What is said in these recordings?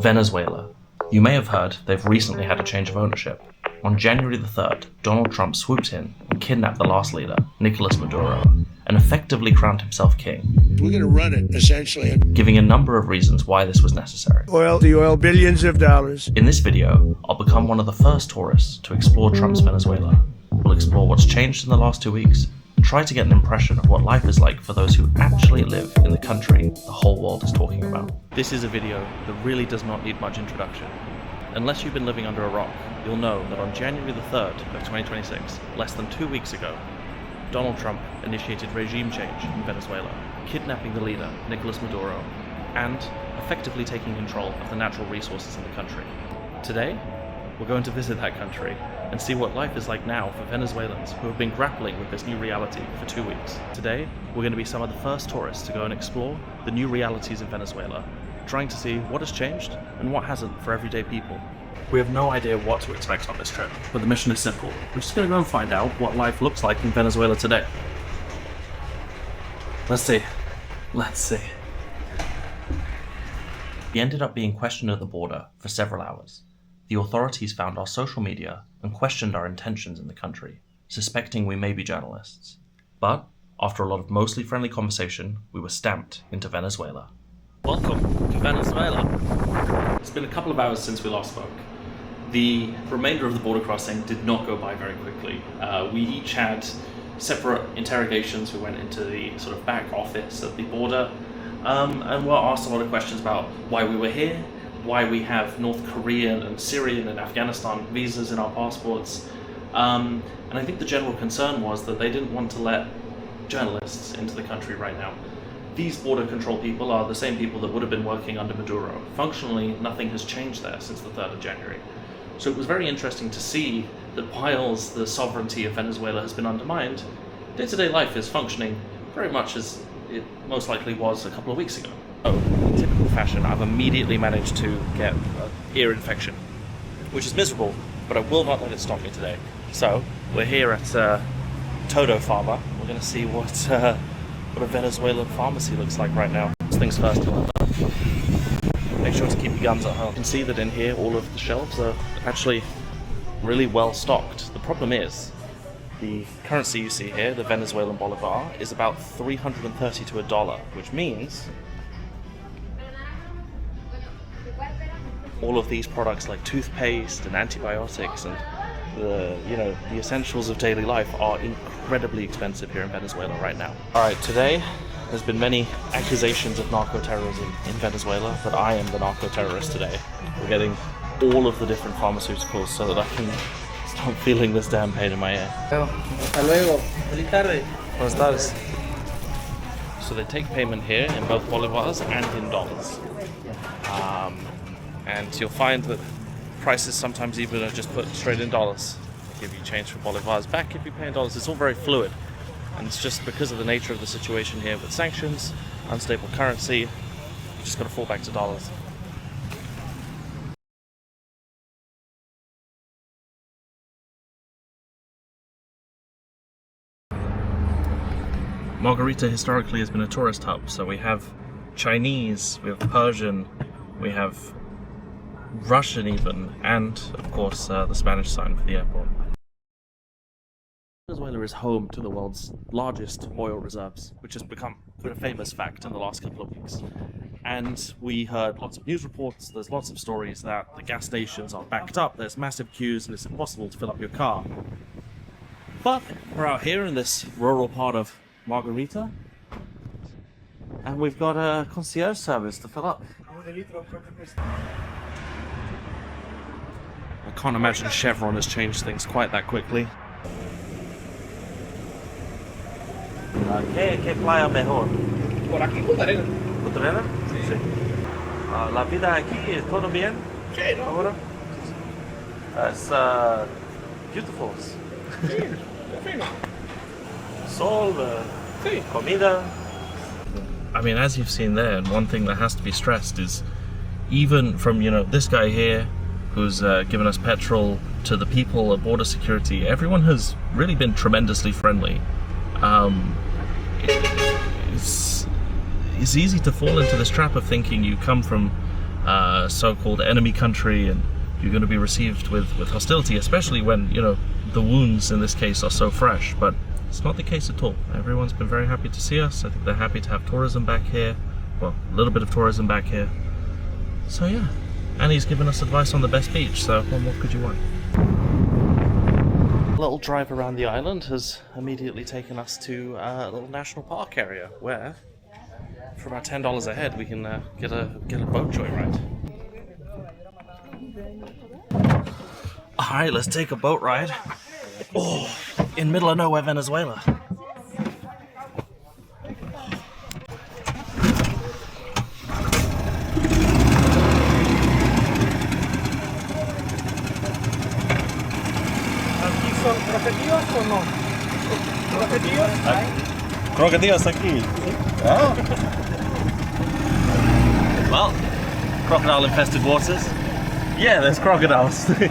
Venezuela. You may have heard they've recently had a change of ownership. On January the 3rd, Donald Trump swooped in and kidnapped the last leader, Nicholas Maduro, and effectively crowned himself king. We're going to run it, essentially. Giving a number of reasons why this was necessary. The oil, billions of dollars. In this video, I'll become one of the first tourists to explore Trump's Venezuela. We'll explore what's changed in the last 2 weeks, and try to get an impression of what life is like for those who actually live in the country the whole world is talking about. This is a video that really does not need much introduction. Unless you've been living under a rock, you'll know that on January the 3rd of 2026, less than 2 weeks ago, Donald Trump initiated regime change in Venezuela, kidnapping the leader, Nicholas Maduro, and effectively taking control of the natural resources in the country. Today, we're going to visit that country and see what life is like now for Venezuelans who have been grappling with this new reality for 2 weeks. Today, we're going to be some of the first tourists to go and explore the new realities in Venezuela, trying to see what has changed and what hasn't for everyday people. We have no idea what to expect on this trip, but the mission is simple. We're just going to go and find out what life looks like in Venezuela today. Let's see. We ended up being questioned at the border for several hours. The authorities found our social media and questioned our intentions in the country, suspecting we may be journalists. But, after a lot of mostly friendly conversation, we were stamped into Venezuela. Welcome to Venezuela. It's been a couple of hours since we last spoke. The remainder of the border crossing did not go by very quickly. We each had separate interrogations. We went into the sort of back office at the border and were asked a lot of questions about why we were here, why we have North Korean and Syrian and Afghanistan visas in our passports. And I think the general concern was that they didn't want to let journalists into the country right now. These border control people are the same people that would have been working under Maduro. Functionally, nothing has changed there since the 3rd of January. So it was very interesting to see that whilst the sovereignty of Venezuela has been undermined, day-to-day life is functioning very much as it most likely was a couple of weeks ago. In typical fashion, I've immediately managed to get an ear infection, which is miserable, but I will not let it stop me today. So, we're here at Todo Pharma. We're going to see what a Venezuelan pharmacy looks like right now. First things first, however, make sure to keep your guns at home. You can see that in here all of the shelves are actually really well stocked. The problem is, the currency you see here, the Venezuelan bolivar, is about 330 to $1, which means all of these products like toothpaste and antibiotics and the essentials of daily life are incredibly expensive here in Venezuela right now. Alright, today there's been many accusations of narco-terrorism in Venezuela, but I am the narco-terrorist today. We're getting all of the different pharmaceuticals so that I can stop feeling this damn pain in my ear. Hasta luego. Feliz tarde. Buenas tardes. So they take payment here in both bolivars and in dollars. And you'll find that prices sometimes even are just put straight in dollars. Give you change for bolivars, back if you pay in dollars. It's all very fluid. And it's just because of the nature of the situation here with sanctions, unstable currency, you just got to fall back to dollars. Margarita historically has been a tourist hub, so we have Chinese, we have Persian, we have Russian even, and of course the Spanish sign for the airport. Venezuela is home to the world's largest oil reserves, which has become a famous fact in the last couple of weeks. And we heard lots of news reports, there's lots of stories that the gas stations are backed up, there's massive queues and it's impossible to fill up your car. But we're out here in this rural part of Margarita, and we've got a concierge service to fill up. I can't imagine Chevron has changed things quite that quickly. ¿Qué playa mejor? Por aquí, Punta Arenas. ¿Punta Arenas? Sí. La vida aquí, ¿todo bien? Sí, no. Ahora? It's beautiful. Sí, fino. Sol, Sí. comida. I mean, as you've seen there, and one thing that has to be stressed is, even from, this guy here, who's given us petrol, to the people at border security, everyone has really been tremendously friendly. It's easy to fall into this trap of thinking you come from so-called enemy country, and you're going to be received with hostility, especially when, you know, the wounds in this case are so fresh. But it's not the case at all. Everyone's been very happy to see us. I think they're happy to have tourism back here. Well, a little bit of tourism back here. So yeah, and he's given us advice on the best beach, so what more could you want? A little drive around the island has immediately taken us to a little national park area where, for about $10 a head, we can get a boat joyride. Alright, let's take a boat ride. Oh, in middle of nowhere, Venezuela. ¿Son crocodillos o no? ¿Crocodillos? Crocodiles aquí. Oh. Well, crocodile infested waters. Yeah, there's crocodiles. Right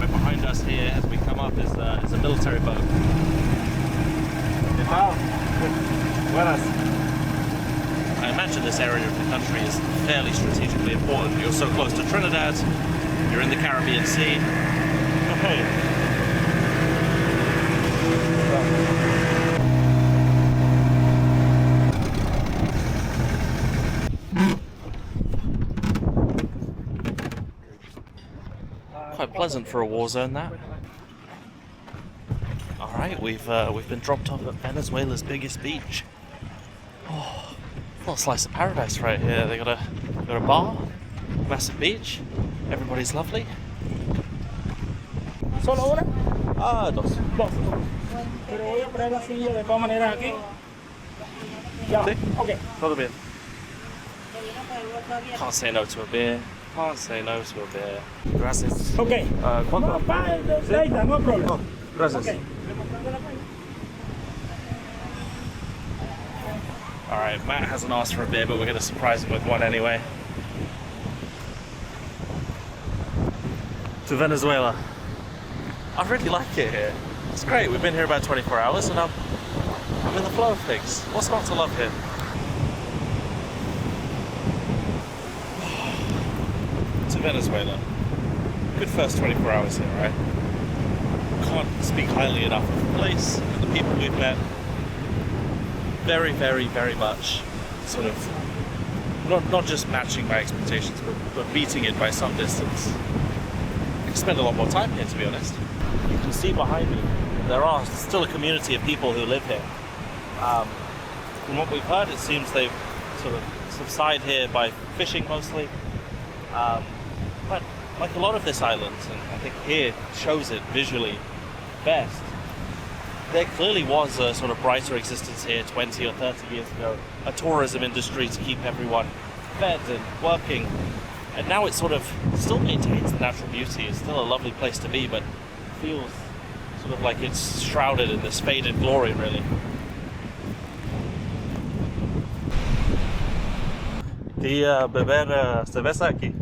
behind us here, as we come up, is a military boat. I imagine this area of the country is fairly strategically important. You're so close to Trinidad, you're in the Caribbean Sea. Okay. Quite pleasant for a war zone, that. All right, we've been dropped off at Venezuela's biggest beach. Oh, a little slice of paradise right here. They got a bar, massive beach. Everybody's lovely. ¿Solo una? Dos. Dos. Pero voy a poner la silla de todas maneras aquí. Ya. Sí. Ok. Todo bien. Can't say no to a beer. Can't say no to a beer. Gracias. Ok. ¿Cuánto? No, later, no problem. Gracias. Ok. Alright, Matt hasn't asked for a beer, but we're going to surprise him with one anyway. To Venezuela. I really like it here. It's great. We've been here about 24 hours and I'm in the flow of things. What's not to love here? To Venezuela. Good first 24 hours here, right? Can't speak highly enough of the place and the people we've met. Very, very, very much sort of not just matching my expectations, but beating it by some distance. I could spend a lot more time here, to be honest. You can see behind me, there are still a community of people who live here. From what we've heard, it seems they sort of subside here by fishing mostly. But like a lot of this island, and I think here shows it visually best, there clearly was a sort of brighter existence here 20 or 30 years ago, a tourism industry to keep everyone fed and working, and now it sort of still maintains the natural beauty. It's still a lovely place to be, but feels sort of like it's shrouded in this faded glory, really. ¿Quería beber cerveza aquí?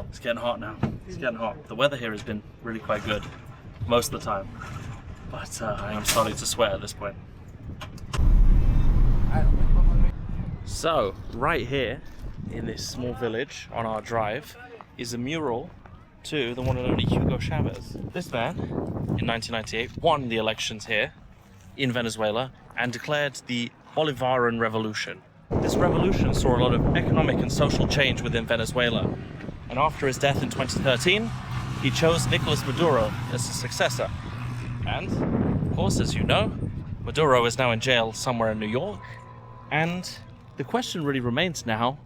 It's getting hot now. It's getting hot. The weather here has been really quite good most of the time, but I am starting to sweat at this point. So, right here in this small village on our drive is a mural to the one and only Hugo Chavez. This man, in 1998, won the elections here in Venezuela and declared the Bolivarian Revolution. This revolution saw a lot of economic and social change within Venezuela. And after his death in 2013, he chose Nicholas Maduro as his successor. And, of course, as you know, Maduro is now in jail somewhere in New York. And the question really remains now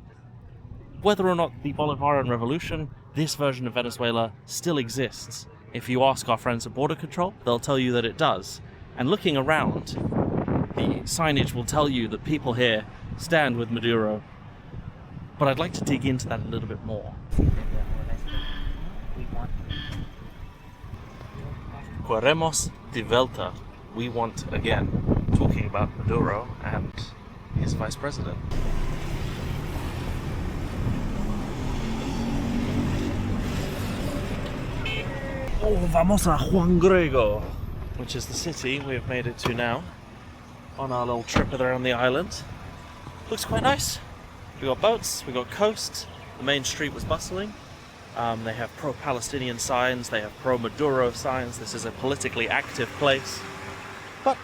whether or not the Bolivarian Revolution, this version of Venezuela, still exists. If you ask our friends at Border Control, they'll tell you that it does. And looking around, the signage will tell you that people here stand with Maduro. But I'd like to dig into that a little bit more. Queremos de vuelta. We want again. Talking about Maduro and his vice president. Oh, vamos a Juan Grego. which is the city we have made it to now on our little trip around the island. Looks quite nice. We got boats, we got coast. The main street was bustling. They have pro-Palestinian signs, they have pro-Maduro signs. This is a politically active place, but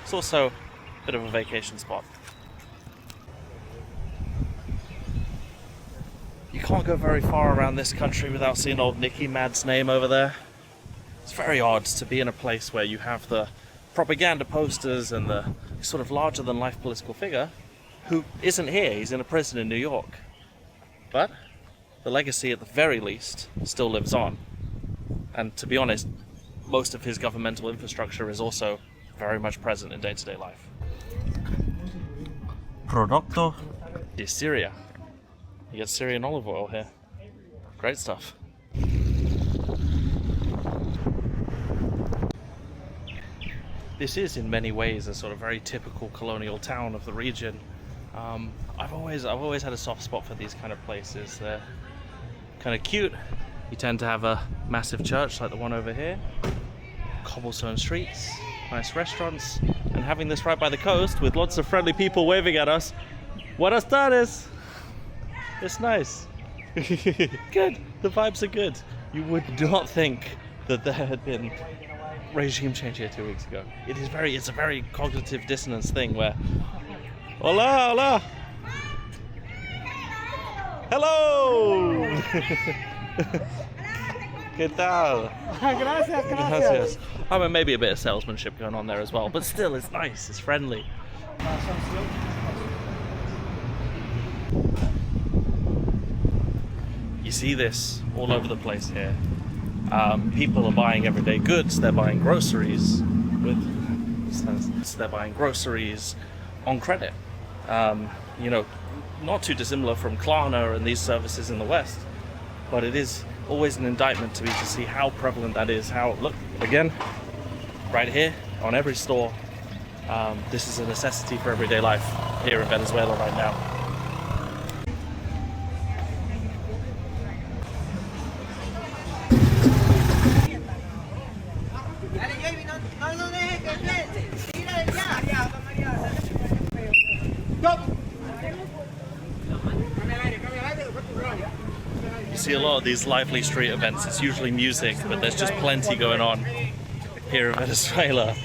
it's also a bit of a vacation spot. You can't go very far around this country without seeing old Nicky Mad's name over there. It's very odd to be in a place where you have the propaganda posters and the sort of larger-than-life political figure who isn't here. He's in a prison in New York. But the legacy, at the very least, still lives on. And to be honest, most of his governmental infrastructure is also very much present in day-to-day life. Producto de Syria. You get Syrian olive oil here. Great stuff. This is in many ways a sort of very typical colonial town of the region. I've always had a soft spot for these kind of places. They're kind of cute. You tend to have a massive church like the one over here, cobblestone streets, nice restaurants, and having this right by the coast with lots of friendly people waving at us. Buenas tardes! It's nice. Good. The vibes are good. You would not think that there had been regime change here 2 weeks ago. It's a very cognitive dissonance thing where hola, hola. Hello. ¿Qué tal? Gracias. I mean, maybe a bit of salesmanship going on there as well, but still, it's nice. It's friendly. You see this all over the place here. People are buying everyday goods. They're buying groceries they're buying groceries on credit. Not too dissimilar from Klarna and these services in the West, but it is always an indictment to me to see how prevalent that is. Look, again, right here on every store, this is a necessity for everyday life here in Venezuela right now. You see a lot of these lively street events. It's usually music, but there's just plenty going on here in Venezuela.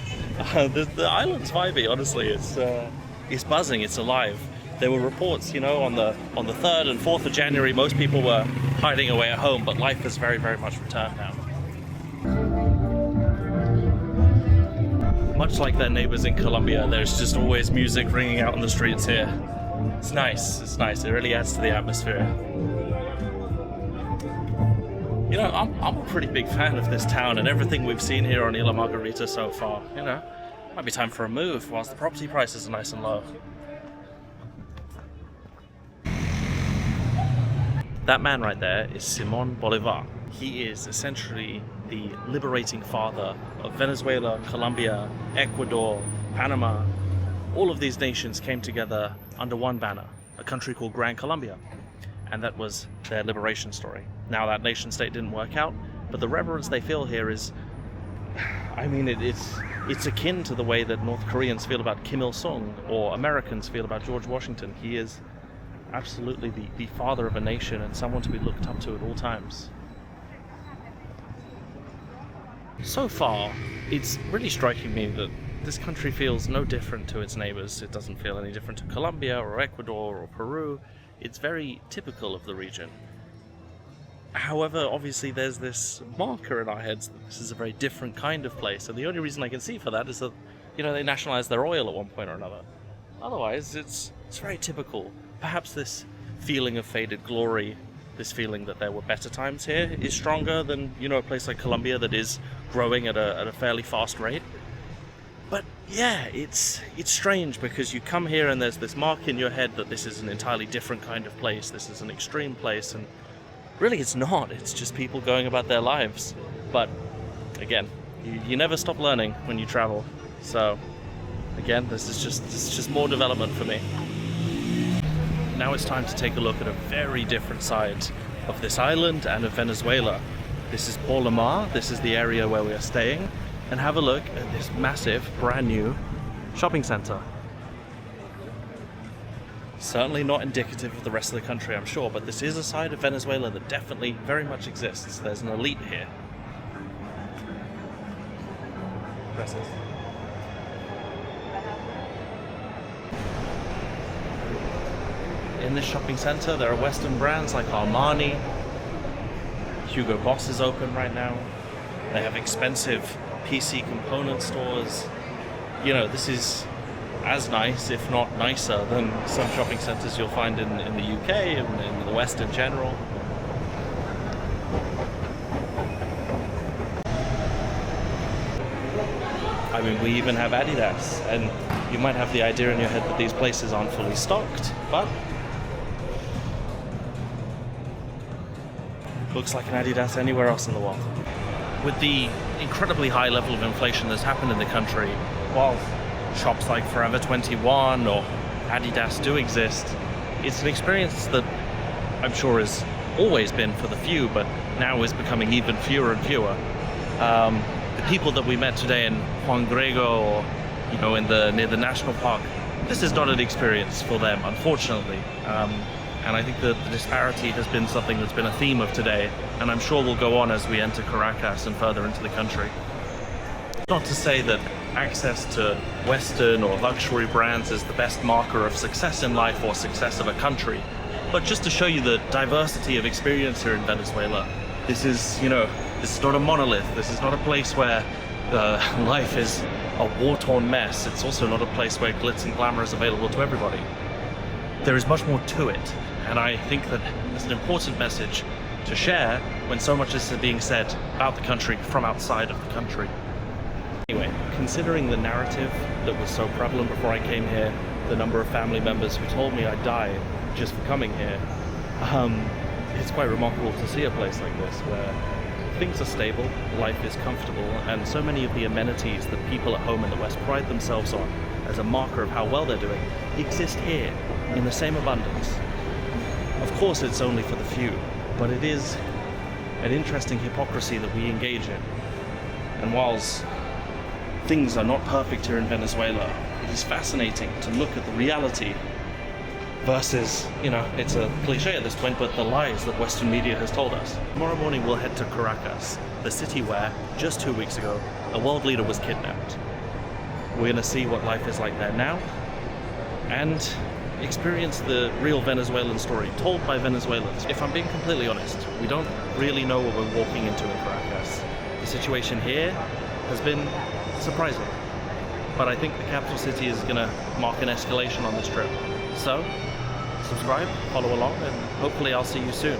The island's vibey, honestly. It's buzzing. It's alive. There were reports, on the 3rd and 4th of January, most people were hiding away at home, but life has very, very much returned now. Much like their neighbors in Colombia, there's just always music ringing out on the streets here. It's nice. It's nice. It really adds to the atmosphere. I'm a pretty big fan of this town and everything we've seen here on Isla Margarita so far. Might be time for a move whilst the property prices are nice and low. That man right there is Simón Bolívar. He is essentially the liberating father of Venezuela, Colombia, Ecuador, Panama. All of these nations came together under one banner, a country called Gran Colombia. And that was their liberation story. Now that nation state didn't work out, but the reverence they feel here is, it's akin to the way that North Koreans feel about Kim Il-sung or Americans feel about George Washington. He is absolutely the father of a nation and someone to be looked up to at all times. So far, it's really striking me that this country feels no different to its neighbors. It doesn't feel any different to Colombia or Ecuador or Peru. It's very typical of the region. However, obviously there's this marker in our heads that this is a very different kind of place, and the only reason I can see for that is that, they nationalized their oil at one point or another. Otherwise, it's very typical. Perhaps this feeling of faded glory, this feeling that there were better times here, is stronger than, a place like Colombia that is growing at a fairly fast rate. But yeah, it's strange because you come here and there's this mark in your head that this is an entirely different kind of place, this is an extreme place, and really it's not. It's just people going about their lives. But again, you never stop learning when you travel. So again, this is just more development for me. Now it's time to take a look at a very different side of this island and of Venezuela. This is Mar. This is the area where we are staying. and have a look at this massive, brand new shopping center. Certainly not indicative of the rest of the country, I'm sure, but this is a side of Venezuela that definitely very much exists. There's an elite here. Gracias. In this shopping center, there are Western brands like Armani. Hugo Boss is open right now. They have expensive PC component stores. You know, this is as nice, if not nicer, than some shopping centers you'll find in the UK and in the West in general. I mean, we even have Adidas, and you might have the idea in your head that these places aren't fully stocked, but looks like an Adidas anywhere else in the world. With the incredibly high level of inflation that's happened in the country, while shops like Forever 21 or Adidas do exist, it's an experience that I'm sure has always been for the few, but now is becoming even fewer and fewer. The people that we met today in Juan Grego, or near the national park, this is not an experience for them, unfortunately. And I think that the disparity has been something that's been a theme of today, and I'm sure will go on as we enter Caracas and further into the country. Not to say that access to Western or luxury brands is the best marker of success in life or success of a country, but just to show you the diversity of experience here in Venezuela. This is not a monolith. This is not a place where life is a war-torn mess. It's also not a place where glitz and glamour is available to everybody. There is much more to it, and I think that it's an important message to share when so much is being said about the country from outside of the country. Anyway, considering the narrative that was so prevalent before I came here, the number of family members who told me I'd die just for coming here, it's quite remarkable to see a place like this where things are stable, life is comfortable, and so many of the amenities that people at home in the West pride themselves on as a marker of how well they're doing exist here in the same abundance. Of course, it's only for the few, but it is an interesting hypocrisy that we engage in. And whilst things are not perfect here in Venezuela, it is fascinating to look at the reality versus, it's a cliche at this point, but the lies that Western media has told us. Tomorrow morning we'll head to Caracas, the city where, just 2 weeks ago, a world leader was kidnapped. We're going to see what life is like there now, and experience the real Venezuelan story told by Venezuelans. If I'm being completely honest, we don't really know what we're walking into in Caracas. The situation here has been surprising, but I think the capital city is going to mark an escalation on this trip. So, subscribe, follow along, and hopefully I'll see you soon.